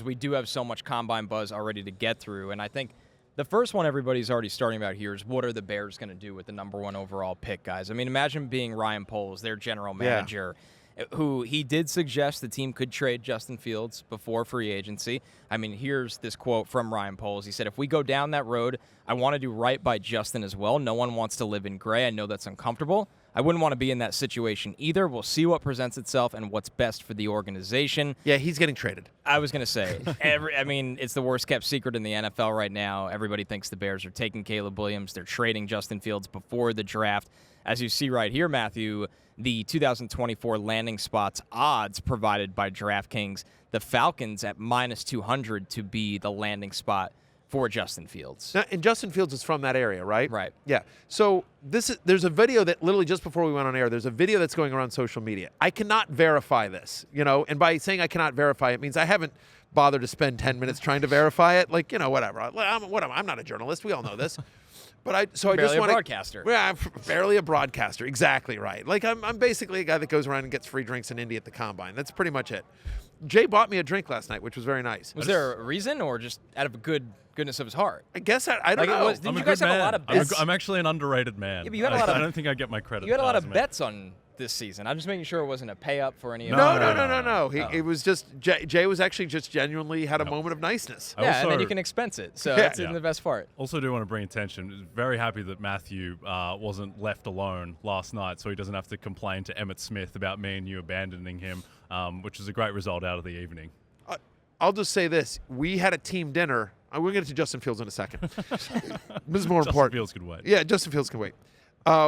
We do have so much combine buzz already to get through, and I think the first one everybody's already starting about here is what are the Bears going to do with the number 1 overall pick, guys? I mean, imagine being Ryan Poles, their general manager, who he did suggest the team could trade Justin Fields before free agency. I mean, here's this quote from Ryan Poles. He said, if we go down that road, I want to do right by Justin as well. No one wants to live in gray. I know that's uncomfortable. I wouldn't want to be in that situation either. We'll see what presents itself and what's best for the organization. Yeah, he's getting traded. I was going to say, it's the worst-kept secret in the NFL right now. Everybody thinks the Bears are taking Caleb Williams. They're trading Justin Fields before the draft. As you see right here, Matthew, the 2024 landing spots odds provided by DraftKings, the Falcons at -200 to be the landing spot for Justin Fields. Now, and Justin Fields is from that area, right? Right. Yeah. So there's a video that literally just before we went on air, there's a video that's going around social media. I cannot verify this, and by saying I cannot verify it means I haven't bothered to spend 10 minutes trying to verify it. Like, whatever. I'm not a journalist. We all know this. But I just want to. Barely a broadcaster. Yeah, I'm barely a broadcaster. Exactly right. Like I'm basically a guy that goes around and gets free drinks in Indy at the Combine. That's pretty much it. Jay bought me a drink last night, which was very nice. Was there a reason, or just out of goodness of his heart? I guess I don't know. Didn't you guys have a lot of bets? I'm actually an underrated man. Yeah, but you had a lot of, I don't think I get my credit. You had a lot of bets on this season. I'm just making sure it wasn't a pay up for any of No. It was just Jay was actually just genuinely had a moment of niceness. Yeah, and then you can expense it. So that's in the best part. Also do want to bring attention. Very happy that Matthew wasn't left alone last night, so he doesn't have to complain to Emmitt Smith about me and you abandoning him, which is a great result out of the evening. I'll just say this. We had a team dinner. We're going to get to Justin Fields in a second. This is more important. Justin Fields could wait. Yeah, Justin Fields can wait.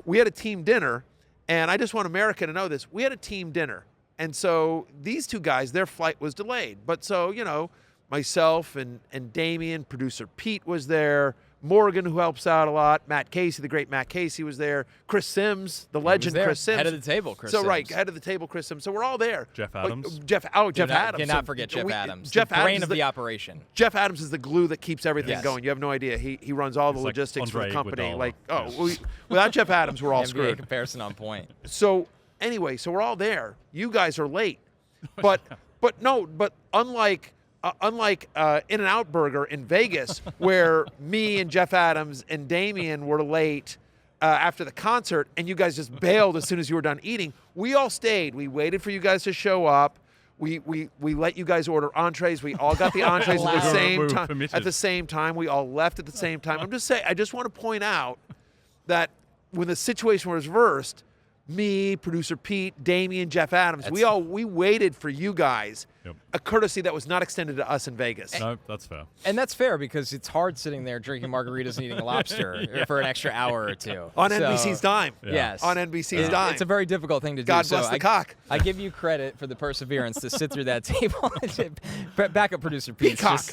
We had a team dinner, and I just want America to know this. We had a team dinner, and so these two guys, their flight was delayed. But so, myself and Damien, producer Pete was there, Morgan, who helps out a lot, Matt Casey, the great Matt Casey was there, Chris Sims, the legend Chris Sims. Head of the table, Chris Sims. Right, head of the table, Chris Sims. So we're all there. Jeff Adams. Jeff Adams. Cannot forget Jeff Adams. Jeff the brain Adams of the operation. Jeff Adams is the glue that keeps everything going. You have no idea. He runs all the logistics for the company. Without Jeff Adams, we're all screwed. NBA comparison on point. So anyway, we're all there. You guys are late, but unlike In-N-Out Burger in Vegas, where me and Jeff Adams and Damien were late after the concert, and you guys just bailed as soon as you were done eating, we all stayed. We waited for you guys to show up. We let you guys order entrees. We all got the entrees at the same time. At the same time, we all left at the same time. I'm just saying. I just want to point out that when the situation was reversed, me, producer Pete, Damien, Jeff Adams, we waited for you guys. Yep. A courtesy that was not extended to us in Vegas. No, that's fair. And that's fair because it's hard sitting there drinking margaritas and eating lobster for an extra hour or two. On NBC's dime. Yeah. Yes. On NBC's dime. It's a very difficult thing to do. God bless the cock. I give you credit for the perseverance to sit through that table. Backup producer Pete. Peacock.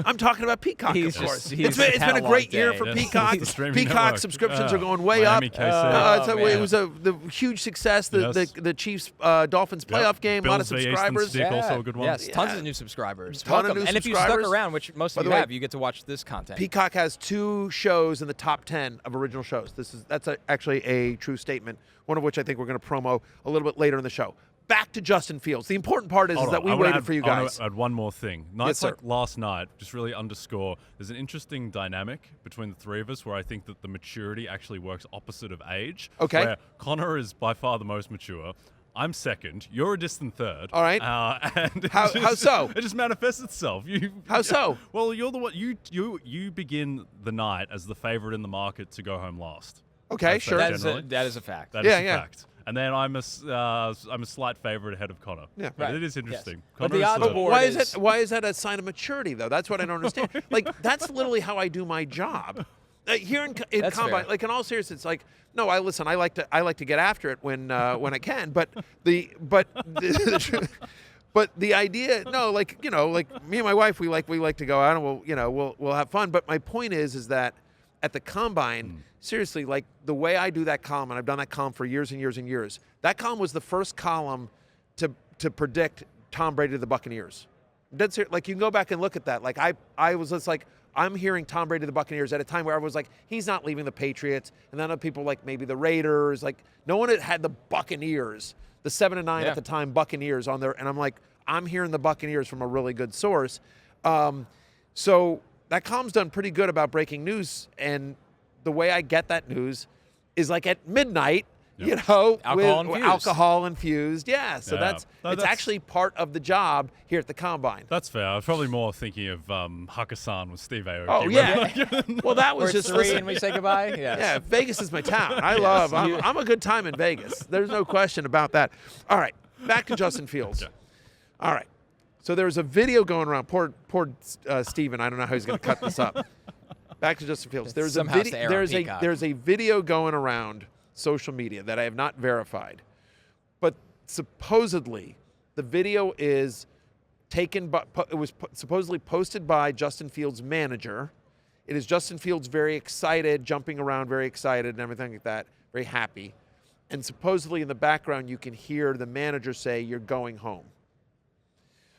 I'm talking about Peacock, of course. It's been a great year for Peacock. Peacock subscriptions are going way up. It was the huge success, the Chiefs Dolphins playoff game, a lot of subscribers. Also a good one. Yes, tons of new subscribers. Ton of new and if you stuck around, which most of you have, you get to watch this content. Peacock has 2 shows in the top 10 of original shows. That's actually a true statement, one of which I think we're going to promo a little bit later in the show. Back to Justin Fields. The important part is that we waited for you guys. I add one more thing. Nights like last night just really underscore there's an interesting dynamic between the three of us where I think that the maturity actually works opposite of age. Okay. Where Connor is by far the most mature. I'm second. You're a distant third. All right. And how so? It just manifests itself. How so? Well, you're the one. You begin the night as the favorite in the market to go home last. Okay, sure. That is a fact. That is a fact. And then I'm a slight favorite ahead of Connor. Yeah, right. It is interesting. But the odds board why is that a sign of maturity though? That's what I don't understand. That's literally how I do my job. Here in Combine, fair. like in all seriousness, it's like no. I like to get after it when I can. But the idea, no, like me and my wife, we like to go out and we'll have fun. But my point is that at the Combine, seriously, like the way I do that column, and I've done that column for years and years and years. That column was the first column to predict Tom Brady to the Buccaneers. That's like you can go back and look at that. Like I was just like. I'm hearing Tom Brady to the Buccaneers at a time where everyone was like, he's not leaving the Patriots. And then other people like maybe the Raiders. Like no one had the Buccaneers, the 7-9 at the time Buccaneers on there. And I'm like, I'm hearing the Buccaneers from a really good source. So that column's done pretty good about breaking news, and the way I get that news is like at midnight. You know, alcohol infused. Yeah, so that's actually part of the job here at the Combine. That's fair. I was probably more thinking of Hakkasan with Steve Aoki. Oh, yeah. Well, that was just three and we say goodbye. Yes. Yeah, Vegas is my town. I'm a good time in Vegas. There's no question about that. All right, back to Justin Fields. Okay. All right. So there's a video going around. Poor Steven. I don't know how he's going to cut this up. Back to Justin Fields. There's a video going around social media that I have not verified, but supposedly the video is taken by, it was supposedly posted by Justin Fields' manager. It is Justin Fields very excited, jumping around, very excited and everything like that, very happy. And supposedly in the background you can hear the manager say, "You're going home."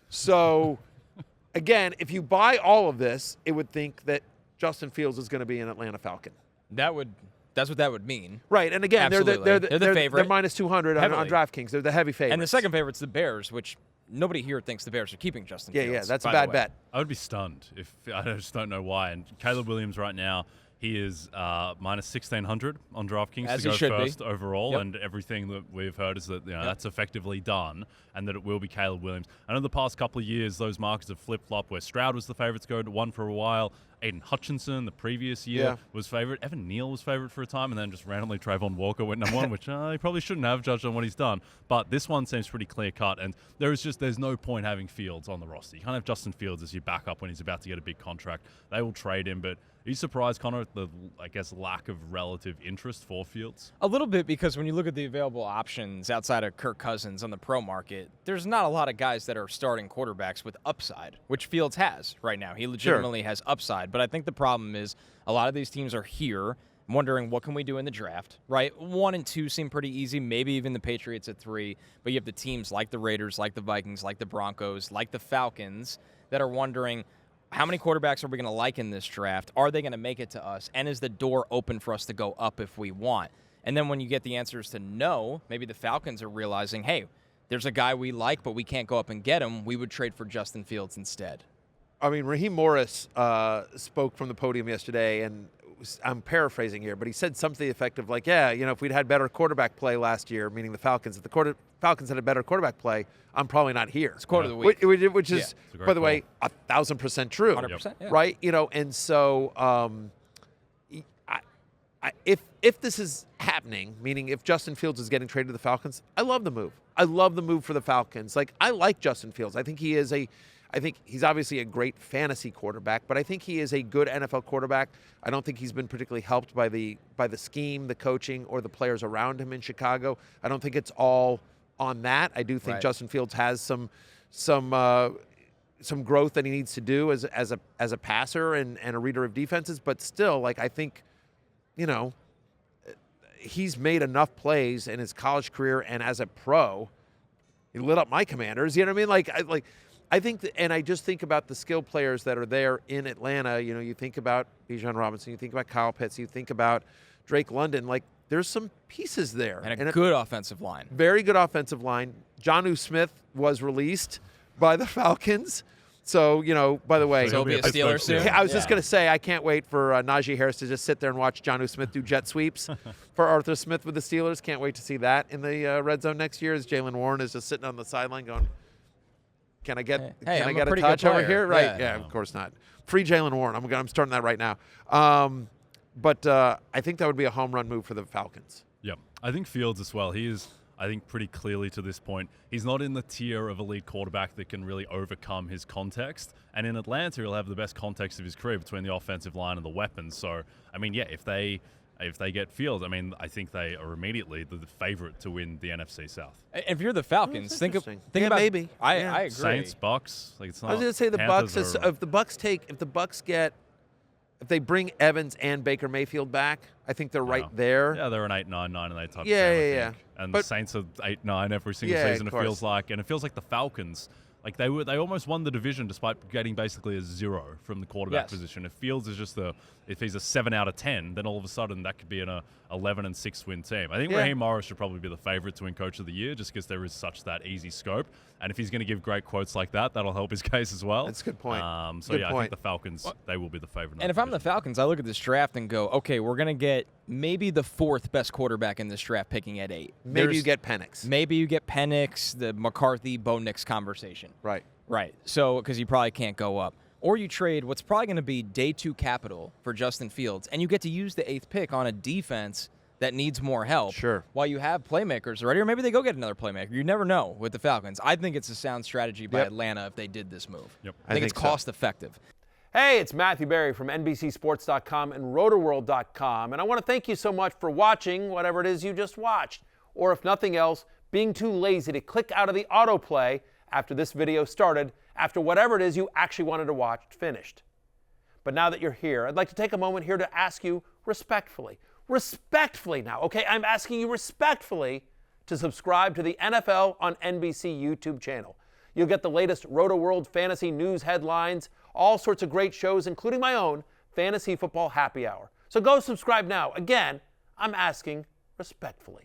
So again, if you buy all of this, it would think that Justin Fields is going to be an Atlanta Falcon. That's what that would mean. Right, and again, they're the favorite. They're minus 200 on DraftKings. They're the heavy favorites. And the second favorite's the Bears, which nobody here thinks the Bears are keeping Justin Fields. Yeah, that's a bad bet. I would be stunned if I just don't know why. And Caleb Williams right now, he is minus 1,600 on DraftKings As to he go should first be. overall, Yep. and everything that we've heard is that that's effectively done, and that it will be Caleb Williams. I know the past couple of years those markets have flip-flopped, where Stroud was the favourite to go to one for a while. Aiden Hutchinson the previous year was favourite. Evan Neal was favourite for a time, and then just randomly Trayvon Walker went number one, which he probably shouldn't have, judged on what he's done. But this one seems pretty clear-cut, and there's no point having Fields on the roster. You can't have Justin Fields as your backup when he's about to get a big contract. They will trade him, but are you surprised, Connor, at the, lack of relative interest for Fields? A little bit, because when you look at the available options outside of Kirk Cousins on the pro market, there's not a lot of guys that are starting quarterbacks with upside, which Fields has right now. He legitimately has upside. But I think the problem is a lot of these teams are here wondering what can we do in the draft, right? 1 and 2 seem pretty easy, maybe even the Patriots at 3. But you have the teams like the Raiders, like the Vikings, like the Broncos, like the Falcons that are wondering, how many quarterbacks are we going to like in this draft? Are they going to make it to us? And is the door open for us to go up if we want? And then when you get the answers to no, maybe the Falcons are realizing, hey, there's a guy we like, but we can't go up and get him. We would trade for Justin Fields instead. I mean, Raheem Morris spoke from the podium yesterday, and I'm paraphrasing here, but he said something effective like, if we'd had better quarterback play last year, meaning the Falcons, if the Falcons had a better quarterback play, I'm probably not here. It's quote of the week. Which is, by the way, 1,000% true. 100%, yeah. Right? And so if this is happening, meaning if Justin Fields is getting traded to the Falcons, I love the move. I love the move for the Falcons. Like, I like Justin Fields. I think he's obviously a great fantasy quarterback, but I think he is a good NFL quarterback. I don't think he's been particularly helped by the scheme, the coaching, or the players around him in Chicago. I don't think it's all on that. I do think Justin Fields has some growth that he needs to do as a passer and a reader of defenses, but still, like, I think, he's made enough plays in his college career and as a pro. He lit up my Commanders. You know what I mean? I think and I just think about the skill players that are there in Atlanta. You think about Bijan Robinson, you think about Kyle Pitts, you think about Drake London. Like, there's some pieces there. And a good offensive line. Very good offensive line. Jonnu Smith was released by the Falcons. So, by the way. So he'll be a Steeler soon? I was just going to say, I can't wait for Najee Harris to just sit there and watch Jonnu Smith do jet sweeps for Arthur Smith with the Steelers. Can't wait to see that in the red zone next year, as Jaylen Warren is just sitting on the sideline going, can I get a touch over here? Right. Yeah, of course not. Free Jaylen Warren. I'm starting that right now. But I think that would be a home run move for the Falcons. Yeah. I think Fields as well. He is, I think, pretty clearly to this point, he's not in the tier of elite quarterback that can really overcome his context. And in Atlanta, he'll have the best context of his career between the offensive line and the weapons. So, I mean, if they get Fields, I mean, I think they are immediately the favorite to win the NFC South. If you're the Falcons, think about maybe. I agree. Saints, Bucks. It's not. I was going to say the Bucks. If they bring Evans and Baker Mayfield back, I think they're right there. Yeah, they're an 8-9, 9-8 type. Yeah. And the Saints are 8-9 every single season. It feels like, and it feels like the Falcons. Like they almost won the division despite getting basically a 0 from the quarterback position. If Fields is just if he's a 7 out of 10, then all of a sudden that could be an 11-6 win team. I think Raheem Morris should probably be the favorite to win Coach of the Year just because there is such that easy scope. And if he's going to give great quotes like that, that'll help his case as well. That's a good point. I think the Falcons, they will be the favorite. And if I'm the Falcons, I look at this draft and go, okay, we're going to get maybe the 4th best quarterback in this draft picking at 8. Maybe you get Penix. Maybe you get Penix, the McCarthy, Bo Nix conversation. Right. So, because you probably can't go up. Or you trade what's probably going to be day 2 capital for Justin Fields, and you get to use the 8th pick on a defense that needs more help. Sure. While you have playmakers already, or maybe they go get another playmaker. You never know with the Falcons. I think it's a sound strategy by Atlanta if they did this move. Yep. I think it's cost effective. Hey, it's Matthew Berry from NBCSports.com and RotoWorld.com, and I want to thank you so much for watching whatever it is you just watched, or if nothing else, being too lazy to click out of the autoplay after this video started, after whatever it is you actually wanted to watch finished. But now that you're here, I'd like to take a moment here to ask you respectfully now, okay? I'm asking you respectfully to subscribe to the NFL on NBC YouTube channel. You'll get the latest Roto World fantasy news headlines, all sorts of great shows, including my own Fantasy Football Happy Hour. So go subscribe now. Again, I'm asking respectfully.